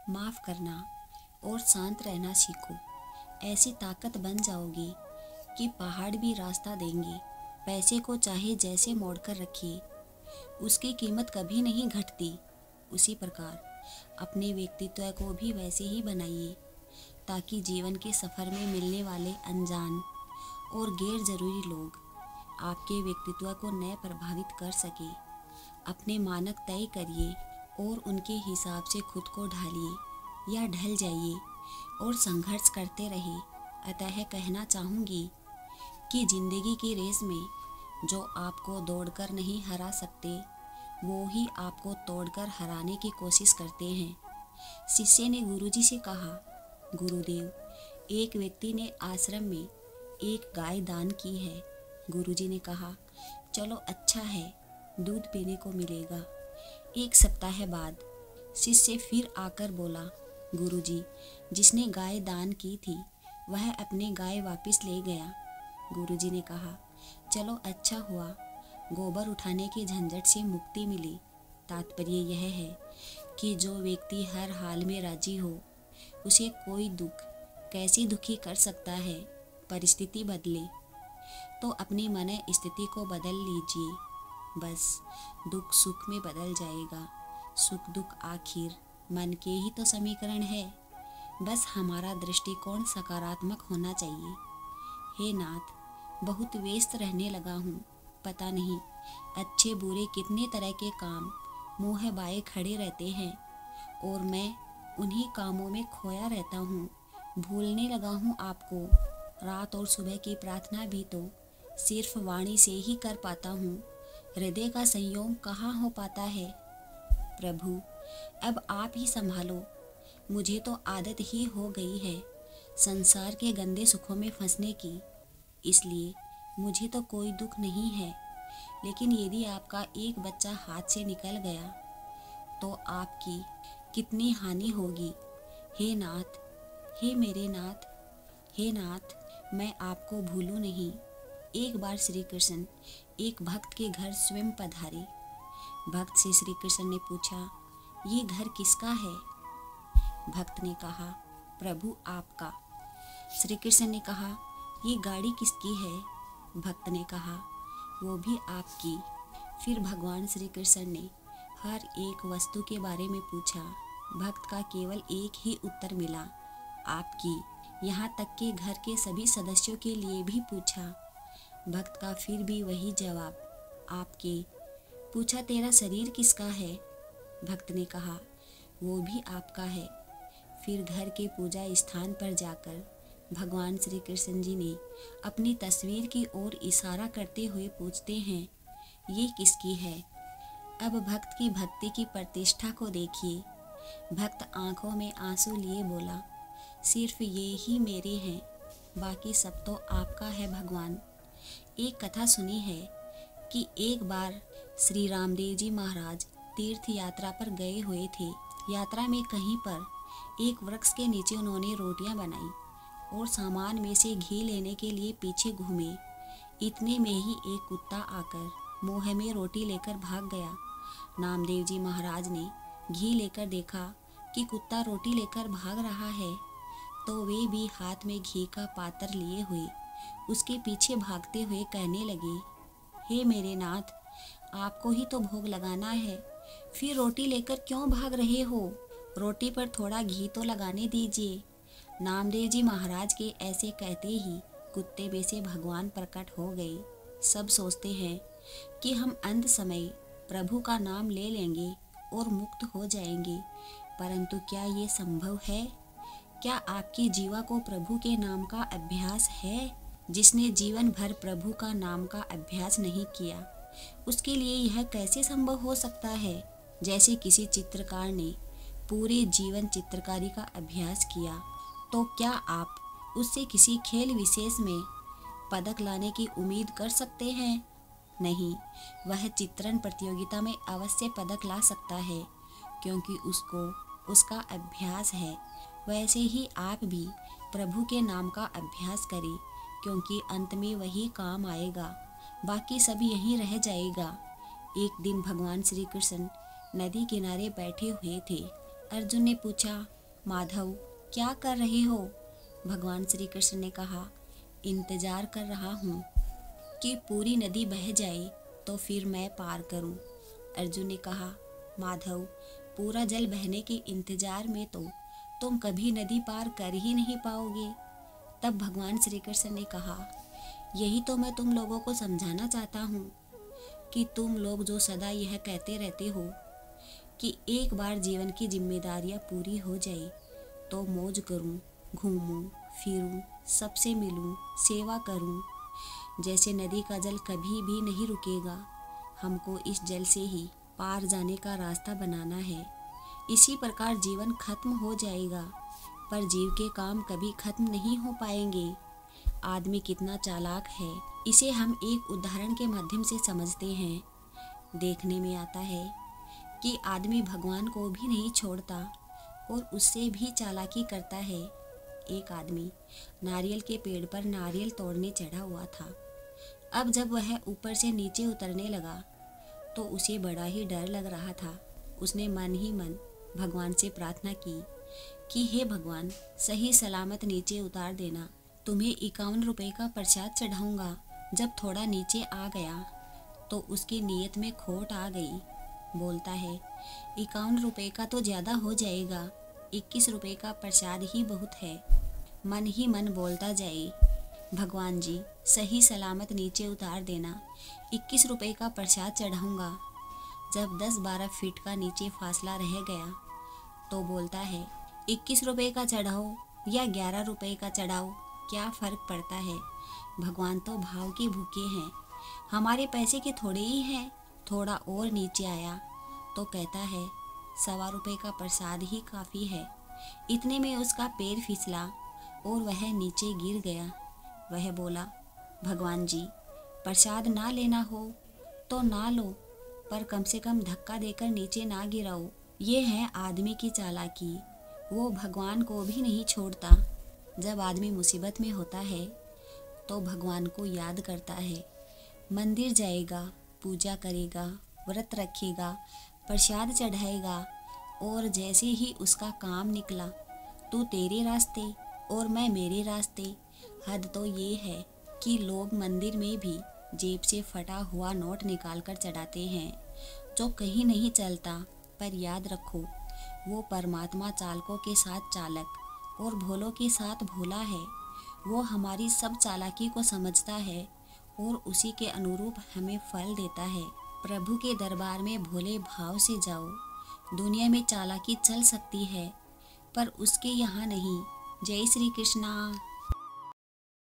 माफ़ करना और शांत रहना सीखो। ऐसी ताकत बन जाओगी कि पहाड़ भी रास्ता देंगे। पैसे को चाहे जैसे मोड़कर रखिए, उसकी कीमत कभी नहीं घटती। उसी प्रकार अपने व्यक्तित्व को भी वैसे ही बनाइए ताकि जीवन के सफ़र में मिलने वाले अनजान और गैर ज़रूरी लोग आपके व्यक्तित्व को न प्रभावित कर सके। अपने मानक तय करिए और उनके हिसाब से खुद को ढालिए या ढल जाइए और संघर्ष करते रहिए। अतः कहना चाहूँगी कि ज़िंदगी की रेस में जो आपको दौड़कर नहीं हरा सकते, वो ही आपको तोड़कर हराने की कोशिश करते हैं। शिष्य ने गुरुजी से कहा, गुरुदेव, एक व्यक्ति ने आश्रम में एक गाय दान की है। गुरुजी ने कहा, चलो अच्छा है, दूध पीने को मिलेगा। एक सप्ताह बाद शिष्य फिर आकर बोला, गुरुजी, जिसने गाय दान की थी वह अपनी गाय वापस ले गया। गुरुजी ने कहा, चलो अच्छा हुआ, गोबर उठाने की झंझट से मुक्ति मिली। तात्पर्य यह है कि जो व्यक्ति हर हाल में राजी हो, उसे कोई दुख कैसे दुखी कर सकता है। परिस्थिति बदले तो अपनी मन स्थिति को बदल लीजिए, बस दुख सुख में बदल जाएगा। सुख दुख आखिर मन के ही तो समीकरण है। बस हमारा दृष्टिकोण सकारात्मक होना चाहिए। हे नाथ, बहुत व्यस्त रहने लगा हूँ। पता नहीं अच्छे बुरे कितने तरह के काम मुँह बाए खड़े रहते हैं और मैं उन्हीं कामों में खोया रहता हूँ। भूलने लगा हूँ आपको। रात और सुबह की प्रार्थना भी तो सिर्फ वाणी से ही कर पाता हूँ। हृदय का संयम कहाँ हो पाता है। प्रभु, अब आप ही संभालो। मुझे तो आदत ही हो गई है संसार के गंदे सुखों में फंसने की, इसलिए मुझे तो कोई दुख नहीं है। लेकिन यदि आपका एक बच्चा हाथ से निकल गया तो आपकी कितनी हानि होगी। हे नाथ, हे मेरे नाथ, हे नाथ, मैं आपको भूलूं नहीं। एक बार श्री कृष्ण एक भक्त के घर स्वयं पधारे। भक्त से श्री कृष्ण ने पूछा, ये घर किसका है? भक्त ने कहा, प्रभु आपका। श्री कृष्ण ने कहा, ये गाड़ी किसकी है? भक्त ने कहा, वो भी आपकी। फिर भगवान श्री कृष्ण ने हर एक वस्तु के बारे में पूछा। भक्त का केवल एक ही उत्तर मिला, आपकी। यहाँ तक कि घर के सभी सदस्यों के लिए भी पूछा। भक्त का फिर भी वही जवाब, आपके। पूछा, तेरा शरीर किसका है? भक्त ने कहा, वो भी आपका है। फिर घर के पूजा स्थान पर जाकर भगवान श्री कृष्ण जी ने अपनी तस्वीर की ओर इशारा करते हुए पूछते हैं, ये किसकी है? अब भक्त की भक्ति की प्रतिष्ठा को देखिए। भक्त आंखों में आंसू लिए बोला, सिर्फ ये ही मेरे हैं, बाकी सब तो आपका है भगवान। एक कथा सुनी है कि एक बार श्री रामदेव जी महाराज तीर्थ यात्रा पर गए हुए थे। यात्रा में कहीं पर एक वृक्ष के नीचे उन्होंने रोटियां बनाई और सामान में से घी लेने के लिए पीछे घूमे। इतने में ही एक कुत्ता आकर मुँह में रोटी लेकर भाग गया। नामदेव जी महाराज ने घी लेकर देखा कि कुत्ता रोटी लेकर भाग रहा है, तो वे भी हाथ में घी का पात्र लिए हुए उसके पीछे भागते हुए कहने लगे, हे मेरे नाथ, आपको ही तो भोग लगाना है, फिर रोटी लेकर क्यों भाग रहे हो? रोटी पर थोड़ा घी तो लगाने दीजिए। नामदेव जी महाराज के ऐसे कहते ही कुत्ते में से भगवान प्रकट हो गए। सब सोचते हैं कि हम अंत समय प्रभु का नाम ले लेंगे और मुक्त हो जाएंगे, परंतु क्या ये संभव है? क्या आपकी जीवा को प्रभु के नाम का अभ्यास है? जिसने जीवन भर प्रभु का नाम का अभ्यास नहीं किया, उसके लिए यह कैसे संभव हो सकता है? जैसे किसी चित्रकार ने पूरे जीवन चित्रकारी का अभ्यास किया, तो क्या आप उससे किसी खेल विशेष में पदक लाने की उम्मीद कर सकते हैं? नहीं, वह चित्रण प्रतियोगिता में अवश्य पदक ला सकता है, क्योंकि उसको उसका अभ्यास है। वैसे ही आप भी प्रभु के नाम का अभ्यास करें, क्योंकि अंत में वही काम आएगा, बाकी सब यहीं रह जाएगा। एक दिन भगवान श्री कृष्ण नदी किनारे बैठे हुए थे। अर्जुन ने पूछा, माधव क्या कर रहे हो? भगवान श्री कृष्ण ने कहा, इंतजार कर रहा हूँ कि पूरी नदी बह जाए तो फिर मैं पार करूँ। अर्जुन ने कहा, माधव पूरा जल बहने के इंतजार में तो तुम कभी नदी पार कर ही नहीं पाओगे। तब भगवान श्री कृष्ण ने कहा, यही तो मैं तुम लोगों को समझाना चाहता हूँ कि तुम लोग जो सदा यह कहते रहते हो कि एक बार जीवन की जिम्मेदारियाँ पूरी हो जाए तो मौज करूँ, घूमूं फिरूं, सबसे मिलूं, सेवा करूं, जैसे नदी का जल कभी भी नहीं रुकेगा, हमको इस जल से ही पार जाने का रास्ता बनाना है। इसी प्रकार जीवन खत्म हो जाएगा पर जीव के काम कभी खत्म नहीं हो पाएंगे। आदमी कितना चालाक है इसे हम एक उदाहरण के माध्यम से समझते हैं। देखने में आता है कि आदमी भगवान को भी नहीं छोड़ता और उससे भी चालाकी करता है। एक आदमी नारियल के पेड़ पर नारियल तोड़ने चढ़ा हुआ था। अब जब वह ऊपर से नीचे उतरने लगा तो उसे बड़ा ही डर लग रहा था। उसने मन ही मन भगवान से प्रार्थना की कि हे भगवान, सही सलामत नीचे उतार देना, तुम्हें 51 रुपये का प्रसाद चढ़ाऊंगा। जब थोड़ा नीचे आ गया तो उसकी नीयत में खोट आ गई। बोलता है, 51 रुपये का तो ज़्यादा हो जाएगा, 21 रुपये का प्रसाद ही बहुत है। मन ही मन बोलता जाए, भगवान जी सही सलामत नीचे उतार देना, 21 रुपये का प्रसाद चढ़ाऊंगा। जब 10-12 फीट का नीचे फासला रह गया तो बोलता है, 21 रुपये का चढ़ाओ या 11 रुपये का चढ़ाओ, क्या फ़र्क पड़ता है? भगवान तो भाव के भूखे हैं, हमारे पैसे के थोड़े ही हैं। थोड़ा और नीचे आया तो कहता है, 1.25 रुपये का प्रसाद ही काफ़ी है। इतने में उसका पैर फिसला और वह नीचे गिर गया। वह बोला, भगवान जी प्रसाद ना लेना हो तो ना लो, पर कम से कम धक्का देकर नीचे ना गिराओ। ये है आदमी की चालाकी, वो भगवान को भी नहीं छोड़ता। जब आदमी मुसीबत में होता है तो भगवान को याद करता है, मंदिर जाएगा, पूजा करेगा, व्रत रखेगा, प्रसाद चढ़ाएगा और जैसे ही उसका काम निकला, तू तेरे रास्ते और मैं मेरे रास्ते। हद तो ये है कि लोग मंदिर में भी जेब से फटा हुआ नोट निकाल कर चढ़ाते हैं जो कहीं नहीं चलता। पर याद रखो, वो परमात्मा चालकों के साथ चालक और भोलों के साथ भोला है। वो हमारी सब चालाकी को समझता है और उसी के अनुरूप हमें फल देता है। प्रभु के दरबार में भोले भाव से जाओ। दुनिया में चालाकी चल सकती है पर उसके यहाँ नहीं। जय श्री कृष्णा।